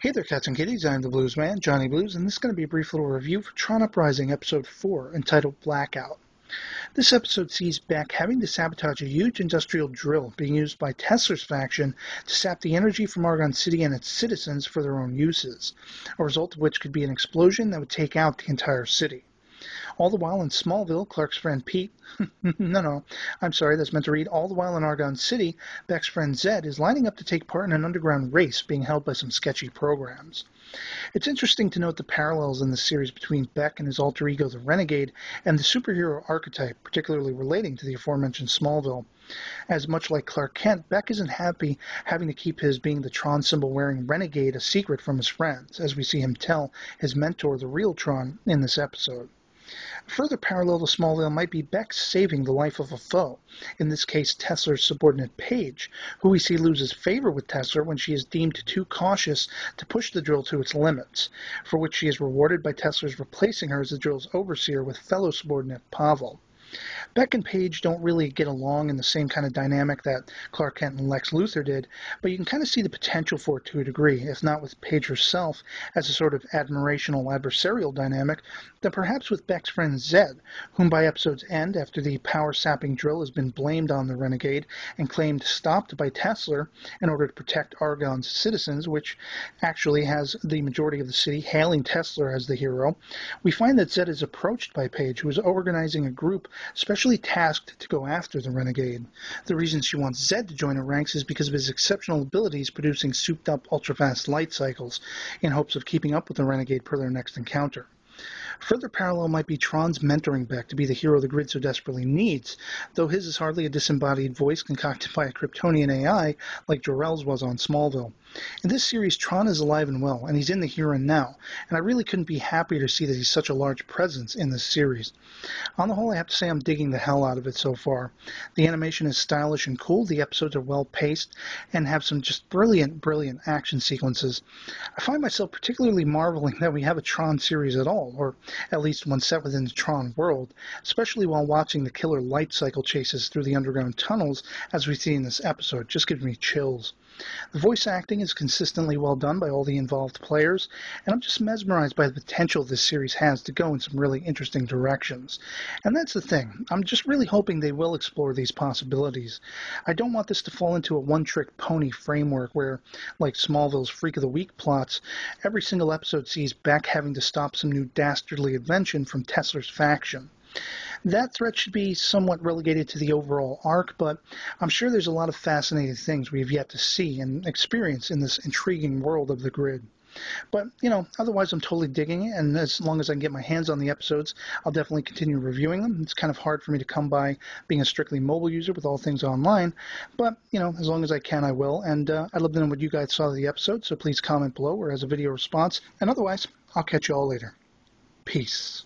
Hey there, cats and kitties. I'm the Blues Man, Johnny Blues, and this is going to be a brief little review for TRON Uprising Episode 4, entitled Blackout. This episode sees Beck having to sabotage a huge industrial drill being used by Teslar's faction to sap the energy from Argon City and its citizens for their own uses, a result of which could be an explosion that would take out the entire city. All the while in Smallville, Clark's friend Pete, I'm sorry, that's meant to read, all the while in Argon City, Beck's friend Zed is lining up to take part in an underground race being held by some sketchy programs. It's interesting to note the parallels in the series between Beck and his alter ego, the Renegade, and the superhero archetype, particularly relating to the aforementioned Smallville. As much like Clark Kent, Beck isn't happy having to keep his being the Tron symbol-wearing Renegade a secret from his friends, as we see him tell his mentor, the real Tron, in this episode. A further parallel to Smallville might be Beck saving the life of a foe, in this case Teslar's subordinate Paige, who we see loses favor with Tesla when she is deemed too cautious to push the drill to its limits, for which she is rewarded by Teslar's replacing her as the drill's overseer with fellow subordinate Pavel. Beck and Paige don't really get along in the same kind of dynamic that Clark Kent and Lex Luthor did, but you can kind of see the potential for it to a degree, if not with Paige herself as a sort of admirational adversarial dynamic, then perhaps with Beck's friend Zed, whom by episode's end, after the power-sapping drill has been blamed on the Renegade and claimed stopped by Tesla in order to protect Argon's citizens, which actually has the majority of the city hailing Tesla as the hero, we find that Zed is approached by Paige, who is organizing a group specially tasked to go after the Renegade. The reason she wants Zed to join her ranks is because of his exceptional abilities producing souped-up ultra-fast light cycles, in hopes of keeping up with the Renegade per their next encounter. Further parallel might be Tron's mentoring Beck to be the hero the grid so desperately needs, though his is hardly a disembodied voice concocted by a Kryptonian AI like Jor-El's was on Smallville. In this series, Tron is alive and well, and he's in the here and now, and I really couldn't be happier to see that he's such a large presence in this series. On the whole, I have to say I'm digging the hell out of it so far. The animation is stylish and cool, the episodes are well paced, and have some just brilliant action sequences. I find myself particularly marveling that we have a Tron series at all, or at least one set within the Tron world, especially while watching the killer light cycle chases through the underground tunnels as we see in this episode. Just gives me chills. The voice acting is consistently well done by all the involved players, and I'm just mesmerized by the potential this series has to go in some really interesting directions. And that's the thing. I'm just really hoping they will explore these possibilities. I don't want this to fall into a one-trick pony framework where, like Smallville's Freak of the Week plots, every single episode sees Beck having to stop some new dastardly invention from Teslar's faction. That threat should be somewhat relegated to the overall arc, but I'm sure there's a lot of fascinating things we have yet to see and experience in this intriguing world of the grid. But, otherwise I'm totally digging it, and as long as I can get my hands on the episodes, I'll definitely continue reviewing them. It's kind of hard for me to come by being a strictly mobile user with all things online, but, as long as I can, I will, and I'd love to know what you guys saw of the episode, so please comment below or as a video response, and otherwise, I'll catch you all later. Peace.